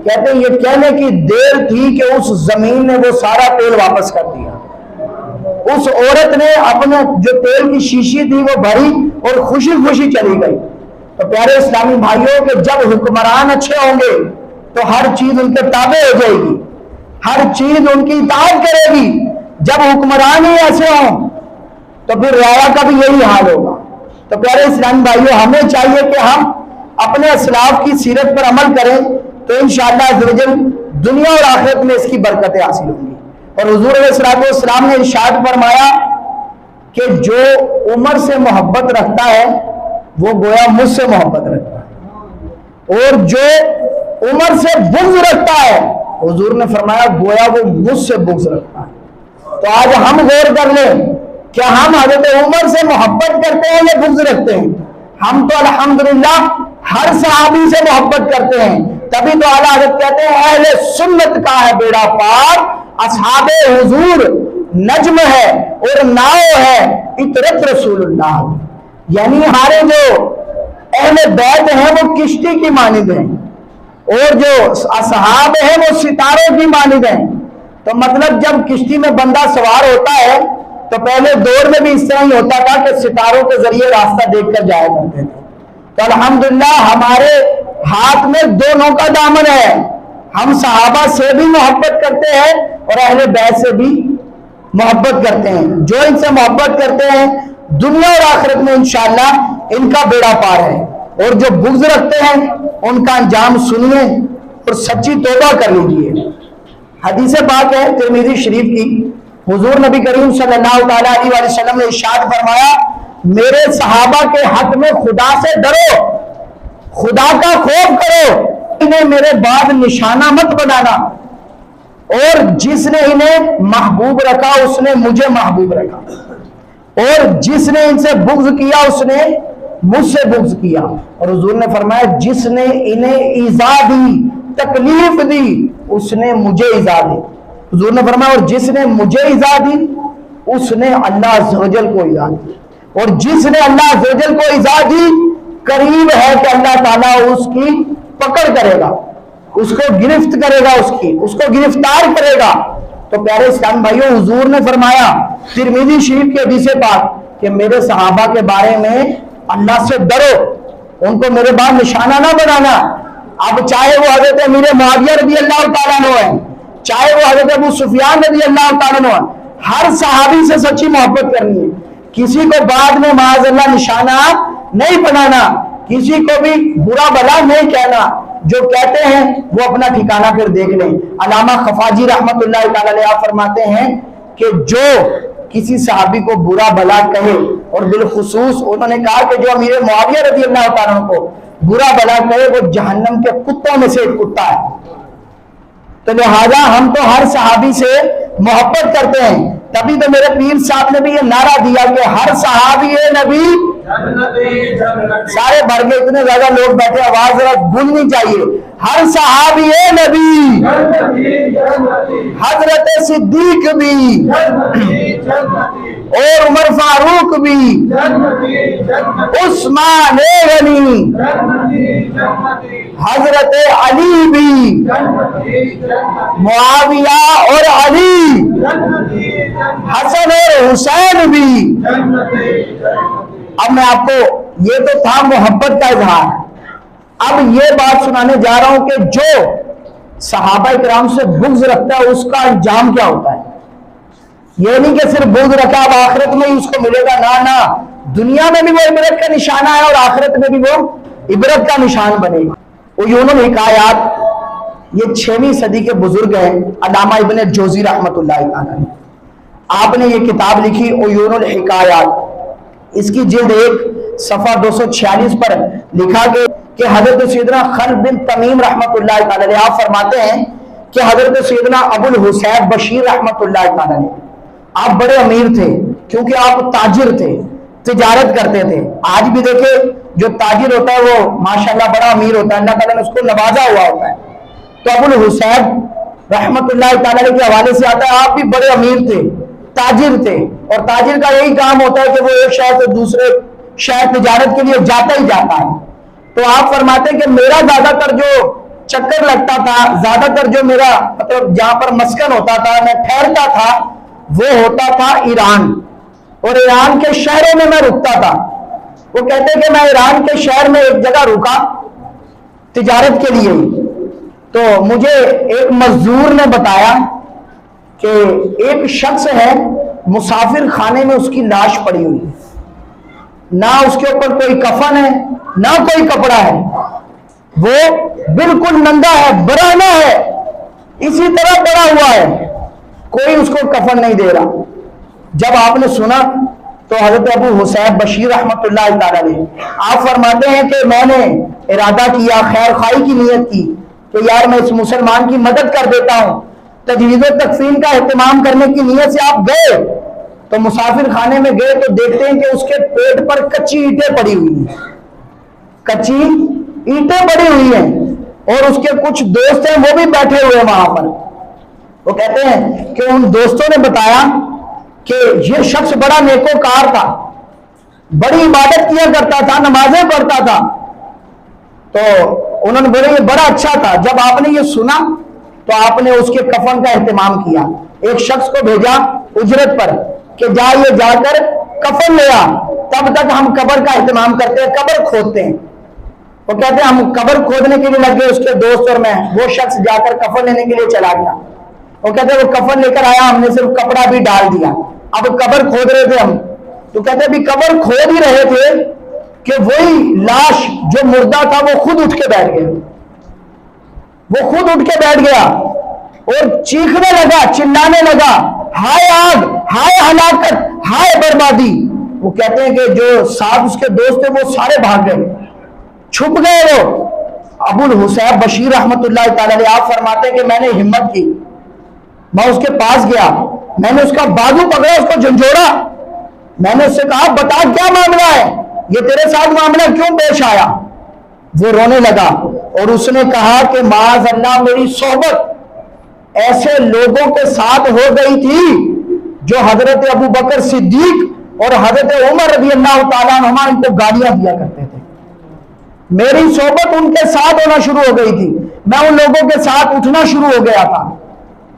کہتے ہیں یہ کہنے کی دیر تھی کہ اس زمین نے وہ سارا تیل واپس کر دیا۔ اس عورت نے اپنے جو تیل کی شیشی تھی وہ بھری اور خوشی خوشی چلی گئی۔ تو پیارے اسلامی بھائیوں کہ جب حکمران اچھے ہوں گے تو ہر چیز ان کے تابع ہو جائے گی، ہر چیز ان کی اطاعت کرے گی۔ جب حکمران ہی ایسے ہوں تو پھر رعایا کا بھی یہی حال ہوگا۔ تو پیارے اسلامی بھائیوں ہمیں چاہیے کہ ہم اپنے اسلاف کی سیرت پر عمل کریں تو انشاءاللہ عز و جل دنیا اور آخرت میں اس کی برکتیں حاصل ہوں گی۔ اور حضور علیہ السلام نے ارشاد فرمایا کہ جو عمر سے محبت رکھتا ہے وہ گویا مجھ سے محبت رکھتا ہے، اور جو عمر سے بغض رکھتا ہے حضور نے فرمایا گویا وہ مجھ سے بغض رکھتا ہے۔ تو آج ہم غور کر لیں کیا ہم حضرت عمر سے محبت کرتے ہیں یا بغض رکھتے ہیں؟ ہم تو الحمدللہ ہر صحابی سے محبت کرتے ہیں، تبھی تو اعلیٰ حضرت کہتے ہیں اہل سنت کا ہے بیڑا پار، اصحاب حضور نجم ہے اور ناؤ ہے اطرت رسول اللہ۔ یعنی ہمارے جو اہل بیت ہیں وہ کشتی کی مانند ہیں اور جو اصحاب ہیں وہ ستاروں کی مانند ہیں۔ تو مطلب جب کشتی میں بندہ سوار ہوتا ہے تو پہلے دور میں بھی اس طرح ہی ہوتا تھا کہ ستاروں کے ذریعے راستہ دیکھ کر جایا کرتے تھے۔ تو الحمدللہ ہمارے ہاتھ میں دونوں کا دامن ہے، ہم صحابہ سے بھی محبت کرتے ہیں اور اہل بیت سے بھی محبت کرتے ہیں۔ جو ان سے محبت کرتے ہیں دنیا اور آخرت میں انشاءاللہ ان کا بیڑا پار ہے، اور جو بغض رکھتے ہیں ان کا انجام سنیے اور سچی توبہ کر لیجئے۔ حدیث پاک ہے ترمذی شریف کی، حضور نبی کریم صلی اللہ تعالیٰ علیہ وسلم نے ارشاد فرمایا میرے صحابہ کے حق میں خدا سے ڈرو، خدا کا خوف کرو، انہیں میرے بعد نشانہ مت بنانا، اور جس نے انہیں محبوب رکھا اس نے مجھے محبوب رکھا، اور جس نے ان سے بغض کیا اس نے مجھ سے بغض کیا۔ اور حضور نے فرمایا جس نے انہیں ایذا دی، تکلیف دی، اس نے مجھے ایذا دی۔ حضور نے فرمایا اور جس نے مجھے ایذا دی اس نے اللہ عز و جل کو ایذا دی، اور جس نے اللہ عز و جل کو ایذا دی قریب ہے کہ اللہ تعالیٰ اس کی پکڑ کرے گا، اس کو گرفت کرے گا، اس کو گرفتار کرے گا۔ تو پیارے اسلام بھائیوں حضور نے فرمایا ترمذی شریف کی حدیث پاک کہ میرے صحابہ کے بارے میں اللہ سے ڈرو، ان کو میرے بعد نشانہ نہ بنانا۔ اب چاہے وہ حضرت امیر معاویہ رضی اللہ تعالیٰ عنہ ہے، چاہے وہ حضرت ابو سفیان رضی اللہ تعالیٰ عنہ ہے، ہر صحابی سے سچی محبت کرنی ہے، کسی کو بعد میں معاذ اللہ نشانہ نہیں بنانا، کسی کو بھی برا بھلا نہیں کہنا، جو کہتے ہیں وہ اپنا ٹھکانہ پھر دیکھ لیں۔ علامہ خفاجی رحمت اللہ تعالیٰ علیہ فرماتے ہیں کہ جو کسی صحابی کو برا بھلا کہے، اور بالخصوص انہوں نے کہا کہ جو امیر معاویہ رضی اللہ تعالیٰ عنہ کو برا بھلا کہے وہ جہنم کے کتوں میں سے ایک کتا ہے۔ تو لہذا ہم تو ہر صحابی سے محبت کرتے ہیں، تبھی تو میرے پیر صاحب نے بھی یہ نعرہ دیا کہ ہر صحابی نبی سارے بھر گئے، اتنے زیادہ لوگ بیٹھے، آواز ذرا گونجنی چاہیے، ہر صحابی نبی، حضرت صدیق بھی، اور عمر فاروق بھی, عثمان غنی, حضرت علی بھی, معاویہ اور علی, حسن اور حسین بھی. اب میں آپ کو, یہ تو تھا محبت کا اظہار, اب یہ بات سنانے جا رہا ہوں کہ جو صحابہ کرام سے بغض رکھتا ہے اس کا انجام کیا ہوتا ہے. یہ نہیں کہ صرف بغض رکھا اب آخرت میں ہی اس کو ملے گا, نہ, دنیا میں بھی وہ عبرت کا نشانہ ہے اور آخرت میں بھی وہ عبرت کا نشان بنے گا. عیون الحکایات, یہ 6ویں صدی کے بزرگ ہیں علامہ ابن جوزی رحمۃ اللہ تعالی. آپ نے یہ کتاب لکھی عیون الحکایات, اس کی جلد 1 صفحہ 246 پر لکھا کہ حضرت سیدنا خلد بن تمیم رحمۃ اللہ تعالی, آپ فرماتے ہیں کہ حضرت سیدنا ابو الحسین بشیر رحمۃ اللہ تعالی, آپ بڑے امیر تھے کیونکہ آپ تاجر تھے, تجارت کرتے تھے. آج بھی دیکھیں جو تاجر ہوتا ہے وہ ماشاءاللہ بڑا امیر ہوتا ہے, اللہ تعالیٰ نے اس کو نوازا ہوا ہوتا ہے. تو ابو الحسین رحمۃ اللہ تعالی کے حوالے سے آتا ہے آپ بھی بڑے امیر تھے, تاجر تھے, اور تاجر کا یہی کام ہوتا ہے کہ وہ ایک شہر سے دوسرے شہر تجارت کے لیے جاتا ہی جاتا ہے. تو آپ فرماتے ہیں کہ میرا زیادہ تر جو چکر لگتا تھا, زیادہ تر جو میرا مطلب جہاں پر مسکن ہوتا تھا, میں ٹھہرتا تھا, وہ ہوتا تھا ایران, اور ایران کے شہروں میں رکتا تھا. وہ کہتے ہیں کہ میں ایران کے شہر میں ایک جگہ رکا تجارت کے لیے, تو مجھے ایک مزدور نے بتایا کہ ایک شخص ہے مسافر خانے میں اس کی لاش پڑی ہوئی ہے, نہ اس کے اوپر کوئی کفن ہے نہ کوئی کپڑا ہے, وہ بالکل ننگا ہے, برہنہ ہے, اسی طرح پڑا ہوا ہے, کوئی اس کو کفن نہیں دے رہا. جب آپ نے سنا تو حضرت ابو حسین بشیر رحمۃ اللہ تعالی نے, آپ فرماتے ہیں کہ میں نے ارادہ کیا, خیر خواہی کی نیت کی کہ یار میں اس مسلمان کی مدد کر دیتا ہوں. تجہیز و تکفین کا اہتمام کرنے کی نیت سے آپ گئے, تو مسافر خانے میں گئے تو دیکھتے ہیں کہ اس کے پیٹ پر کچی اینٹیں پڑی ہوئی ہیں, کچی اینٹیں پڑی ہوئی ہیں, اور اس کے کچھ دوست ہیں وہ بھی بیٹھے ہوئے ہیں وہاں پر. وہ کہتے ہیں کہ ان دوستوں نے بتایا کہ یہ شخص بڑا نیکوکار تھا, بڑی عبادت کیا کرتا تھا, نمازیں پڑھتا تھا. تو انہوں نے بولے یہ بڑا اچھا تھا. جب آپ نے یہ سنا تو آپ نے اس کے کفن کا اہتمام کیا, ایک شخص کو بھیجا اجرت پر کہ یہ جا کر کفن لے آ, تب تک ہم قبر کا اہتمام کرتے ہیں, قبر کھودتے ہیں. وہ کہتے ہیں ہم قبر کھودنے کے لیے لگے, اس کے دوست اور میں. وہ شخص جا کر کفن لینے کے لیے چلا گیا. وہ کہتے ہیں وہ کفن لے کر آیا, ہم نے صرف کپڑا بھی ڈال دیا. اب قبر کھود رہے تھے ہم, تو کہتے ہیں بھی قبر کھود ہی رہے تھے کہ وہی لاش جو مردہ تھا وہ خود اٹھ کے بیٹھ گیا, وہ خود اٹھ کے بیٹھ گیا اور چیخنے لگا, چلانے لگا, ہائے آگ, ہائے ہلاکت, ہائے بربادی. وہ کہتے ہیں کہ جو ساتھ اس کے دوست تھے وہ سارے بھاگ گئے, چھپ گئے. وہ ابو الحسین بشیر رحمۃ اللہ تعالی, آپ فرماتے ہیں کہ میں نے ہمت کی, میں اس کے پاس گیا, میں نے اس کا بازو پکڑا, اس کو جھنجھوڑا, میں نے اس سے کہا بتا کیا معاملہ ہے, یہ تیرے ساتھ معاملہ کیوں پیش آیا. وہ رونے لگا اور اس نے کہا کہ معاذ اللہ میری صحبت ایسے لوگوں کے ساتھ ہو گئی تھی جو حضرت ابو بکر صدیق اور حضرت عمر رضی اللہ تعالیٰ عنہما ان کو گالیاں دیا کرتے تھے. میری صحبت ان کے ساتھ ہونا شروع ہو گئی تھی, میں ان لوگوں کے ساتھ اٹھنا شروع ہو گیا تھا.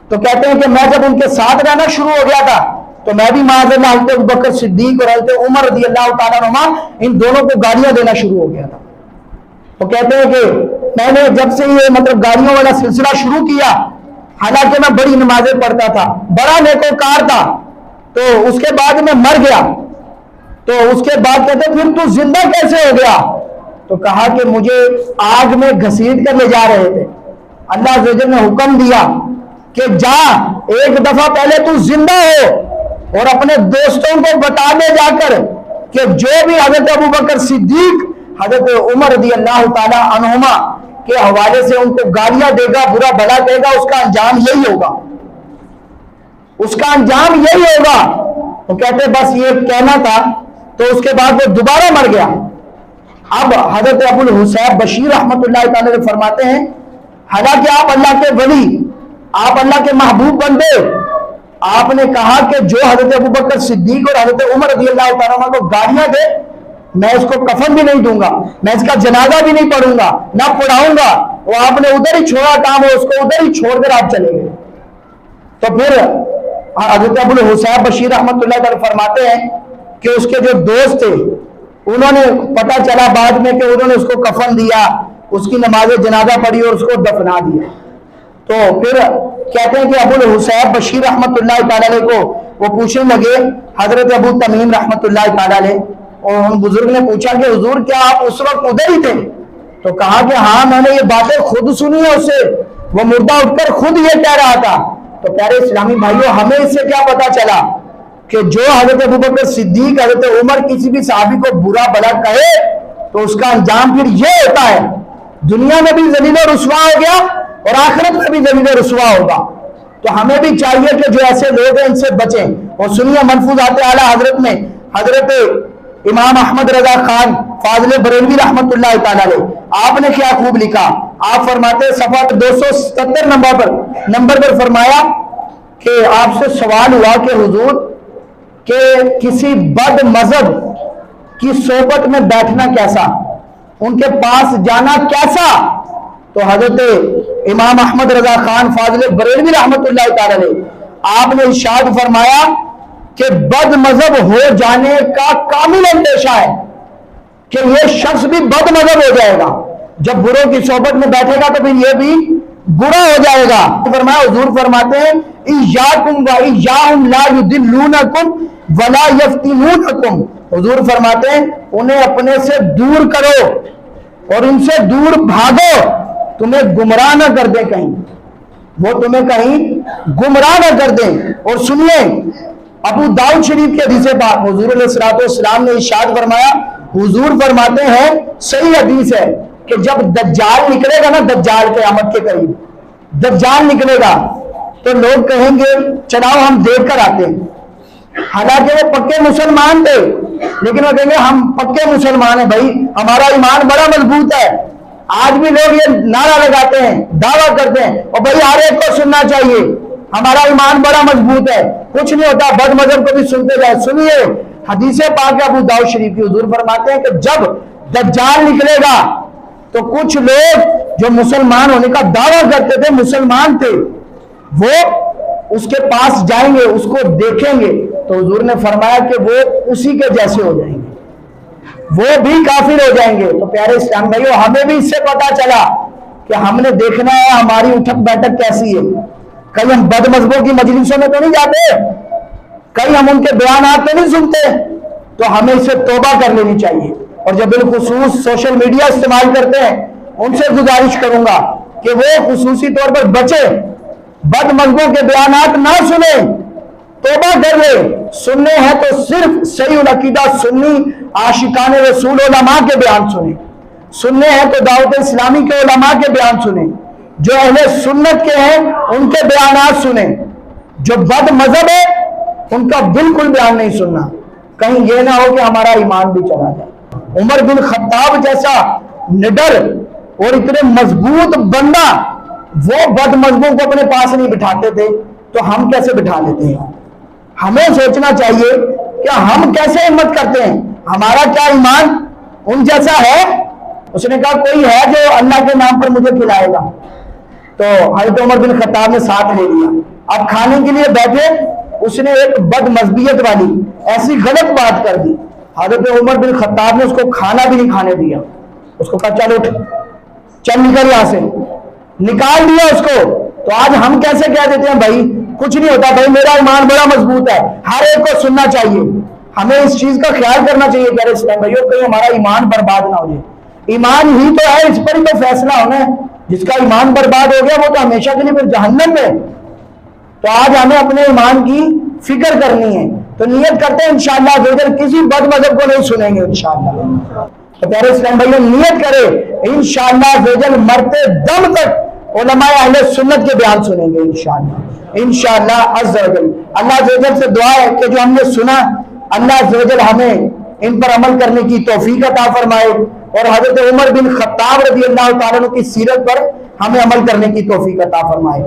تو کہتے ہیں کہ میں جب ان کے ساتھ رہنا شروع ہو گیا تھا تو میں بھی معاذ اللہ حضرت ابو بکر صدیق اور حضرت عمر رضی اللہ تعالیٰ عنہما ان دونوں کو گالیاں دینا شروع ہو گیا تھا. وہ کہتے ہیں کہ میں نے جب سے یہ مطلب گالیوں والا سلسلہ شروع کیا, حالانکہ میں بڑی نمازیں پڑھتا تھا, بڑا نیکوکار تھا, تو اس کے بعد میں مر گیا. تو اس کے بعد کہتے پھر تو زندہ کیسے ہو گیا؟ تو کہا کہ مجھے آگ میں گھسیٹ کر لے جا رہے تھے, اللہ عز و جل نے حکم دیا کہ جا ایک دفعہ پہلے تو زندہ ہو اور اپنے دوستوں کو بتا دے جا کر کہ جو بھی حضرت ابو بکر صدیق حضرت عمر رضی اللہ تعالی عنہما کے حوالے سے ان کو گالیاں دے گا, برا بھلا کہے گا, اس کا انجام یہی ہوگا, اس کا انجام یہی ہوگا. وہ کہتے بس یہ کہنا تھا. تو اس کے بعد وہ دوبارہ مر گیا. اب حضرت ابو الحسین بشیر رحمۃ اللہ تعالی فرماتے ہیں حالانکہ آپ اللہ کے ولی, آپ اللہ کے محبوب بندے, آپ نے کہا کہ جو حضرت ابو بکر صدیق اور حضرت عمر رضی اللہ تعالیٰ عنہ کو گاڑیاں دے، میں اس کو کفن بھی نہیں دوں گا، میں اس کا جنازہ بھی نہیں پڑھوں گا، نہ پڑھاؤں گا۔ وہ آپ نے ادھر ہی چھوڑا کام، اس کو ادھر ہی چھوڑ کر آپ چلے گئے۔ تو پھر حضرت ابو الحسین بشیر رحمۃ اللہ تعالی فرماتے ہیں کہ اس کے جو دوست تھے انہوں نے پتہ چلا بعد میں کہ انہوں نے اس کو کفن دیا، اس کی نماز جنازہ پڑھی اور اس کو دفنا دیا۔ تو پھر کہتے ہیں کہ ابو الحسین بشیر رحمۃ اللہ تعالی علیہ کو وہ پوچھنے لگے حضرت ابو تمیم رحمۃ اللہ تعالی علیہ، اور ان بزرگ نے پوچھا کہ حضور کیا آپ اس وقت ادھر ہی تھے؟ تو کہا کہ ہاں میں نے یہ باتیں خود سنی ہے اس سے، وہ مردہ اٹھ کر خود یہ کہہ رہا تھا۔ تو پیارے اسلامی بھائیوں، ہمیں اس سے کیا پتا چلا کہ جو حضرت ابو بکر صدیق حضرت عمر کسی بھی صحابی کو برا بھلا کہے تو اس کا انجام پھر یہ ہوتا ہے، دنیا میں بھی ذلیل و رسوا ہو گیا اور آخرت میں بھی ذلیل و رسوا ہوگا۔ تو ہمیں بھی چاہیے کہ جو ایسے لوگ ہیں ان سے بچیں۔ اور سنیے منفوذات اعلیٰ حضرت میں حضرت امام احمد رضا خان فاضل بریلوی رحمت اللہ تعالی علیہ، آپ نے کیا خوب لکھا۔ آپ فرماتے ہیں صفحہ 270 نمبر پر فرمایا کہ آپ سے سوال ہوا کہ حضور کہ کسی بد مذہب کی صحبت میں بیٹھنا کیسا، ان کے پاس جانا کیسا؟ تو حضرت امام احمد رضا خان فاضل بریلوی رحمت اللہ تعالی علیہ آپ نے ارشاد فرمایا کہ بد مذہب ہو جانے کا کامل اندیشہ ہے کہ یہ شخص بھی بد مذہب ہو جائے گا، جب بروں کی صحبت میں بیٹھے گا تو پھر یہ بھی برا ہو جائے گا۔ فرمایا حضور فرماتے ہیں ایاکم و ایاہم لا یضلونکم ولا یفتنونکم، حضور فرماتے ہیں انہیں اپنے سے دور کرو اور ان سے دور بھاگو، تمہیں گمراہ نہ کر دیں، کہیں وہ تمہیں کہیں گمراہ نہ کر دیں۔ اور سنیے ابو داؤد شریف کے حدیث پاک حضور علیہ الصلوۃ والسلام نے ارشاد فرمایا، حضور فرماتے ہیں صحیح حدیث ہے کہ جب دجال نکلے گا نا، دجال قیامت کے قریب دجال نکلے گا تو لوگ کہیں گے چلاؤ ہم دیکھ کر آتے ہیں، حالانکہ وہ پکے مسلمان تھے لیکن وہ کہیں گے ہم پکے مسلمان ہیں بھائی، ہمارا ایمان بڑا مضبوط ہے۔ آج بھی لوگ یہ نعرہ لگاتے ہیں، دعویٰ کرتے ہیں اور بھائی ہر ایک کو سننا چاہیے، ہمارا ایمان بڑا مضبوط ہے، کچھ نہیں ہوتا، بد مذہب کو بھی سنتے جائے۔ سنیے حدیث پاک ابو داؤد شریف کی، حضور فرماتے ہیں کہ جب دجال نکلے گا تو کچھ لوگ جو مسلمان ہونے کا دعویٰ کرتے تھے، مسلمان تھے، وہ اس کے پاس جائیں گے، اس کو دیکھیں گے تو حضور نے فرمایا کہ وہ اسی کے جیسے ہو جائیں گے، وہ بھی کافر ہو جائیں گے۔ تو پیارے اسلام بھائیو، ہمیں بھی اس سے پتا چلا کہ ہم نے دیکھنا ہے ہماری اٹھک بیٹھک کیسی ہے۔ کہیں ہم بد مذہبوں کی مجلسوں میں تو نہیں جاتے، کہیں ہم ان کے بیانات تو نہیں سنتے، تو ہمیں اس سے توبہ کر لینی چاہیے۔ اور جب بالخصوص سوشل میڈیا استعمال کرتے ہیں ان سے گزارش کروں گا کہ وہ خصوصی طور پر بچے، بد مذہبوں کے بیانات نہ سنیں، توبہ کر لے۔ سننے ہیں تو صرف صحیح العقیدہ سنی عاشقان رسول علماء کے بیان سنیں، سننے ہیں تو دعوت اسلامی کے علماء کے بیان سنیں، جو اہل سنت کے ہیں ان کے بیانات سنیں، جو بد مذہب ہے ان کا بالکل بیان نہیں سننا، کہیں یہ نہ ہو کہ ہمارا ایمان بھی چلا جائے۔ عمر بن خطاب جیسا نڈر اور اتنے مضبوط بندہ وہ بد مذہبوں کو اپنے پاس نہیں بٹھاتے تھے، تو ہم کیسے بٹھا لیتے ہیں؟ ہمیں سوچنا چاہیے کہ ہم کیسے ہمت کرتے ہیں، ہمارا کیا ایمان ان جیسا ہے؟ اس نے کہا کوئی ہے جو اللہ کے نام پر مجھے کھلائے گا، تو حضرت عمر بن خطاب نے ساتھ لے لیا۔ اب کھانے کے لیے بیٹھے، اس نے ایک بد مذہبیت والی ایسی غلط بات کر دی، حضرت عمر بن خطاب نے اس کو کھانا بھی نہیں کھانے دیا، اس کو کہا چل اٹھ، چل نکل یہاں سے، نکال دیا اس کو۔ تو آج ہم کیسے کہہ دیتے ہیں بھائی کچھ نہیں ہوتا، بھائی میرا ایمان بڑا مضبوط ہے، ہر ایک کو سننا چاہیے۔ ہمیں اس چیز کا خیال کرنا چاہیے کہ اسلام بھائیوں کہیں ہمارا ایمان برباد نہ ہو جائے، ایمان ہی تو ہے، اس پر ہی تو فیصلہ ہونا ہے۔ جس کا ایمان برباد ہو گیا وہ تو ہمیشہ کے لیے پھر جہنم میں۔ تو آج ہمیں اپنے ایمان کی فکر کرنی ہے، تو نیت کرتے ہیں انشاءاللہ کسی بد مذہب کو نہیں سنیں گے انشاءاللہ۔ تو پیارے اسلام بھائیوں نیت کرے انشاءاللہ مرتے دم تک علماء اہل سنت کے بیان سنیں گے انشاءاللہ عز و جل۔ اللہ عز و جل سے دعا ہے کہ جو ہم نے سنا اللہ عز و جل ہمیں ان پر عمل کرنے کی توفیق عطا فرمائے، اور حضرت عمر بن خطاب رضی اللہ تعالیٰ عنہ کی سیرت پر ہمیں عمل کرنے کی توفیق عطا فرمائے۔